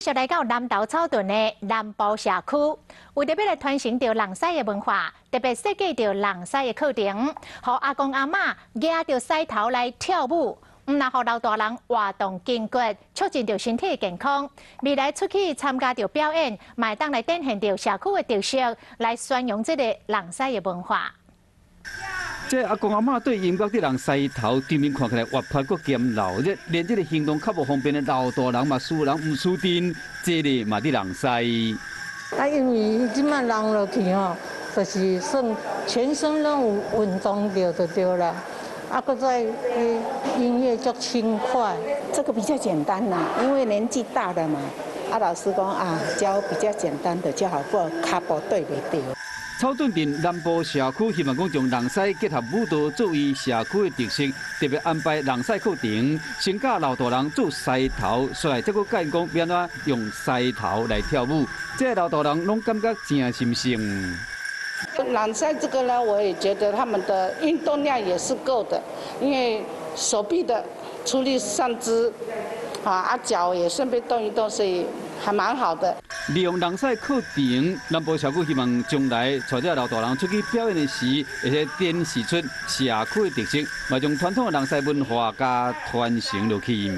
就来到南投草屯的南部社区，为特别来传承着人狮的文化，特别设计着人狮的课程，让阿公阿嬷举着狮头来跳舞，唔那让老大人活动筋骨，促进着身体健康。未来出去参加着表演，卖当来展现着社区的特色，来宣扬这个人狮的文化。 这阿公阿嬷对音乐的人狮头，对面看起来活泼搁坚老，连这个行动较无方便的老大人嘛，输人唔输阵，这里嘛伫人狮。啊，因为即摆人落去吼，就是算全身拢有运动着就对啦。啊，搁再音乐足轻快，这个比较简单啦，因为年纪大了嘛。啊，老师讲啊，教比较简单的就好，不然脚步对袂到。 草屯镇南部社区希望讲将人狮结合舞蹈作为社区的特色，特别安排人狮课程，先教老大人做狮头，再来再个教因讲要安怎用狮头来跳舞，这老大人拢感觉真心性。人狮这个呢，我也觉得他们的运动量也是够的，因为手臂的出力上肢，啊脚也顺便动一动，所以还蛮好的。 利用人狮课程，南部社区希望将来带这老大人出去表演的时，会去展示出社区的特色，嘛将传统的人狮文化加传承落去。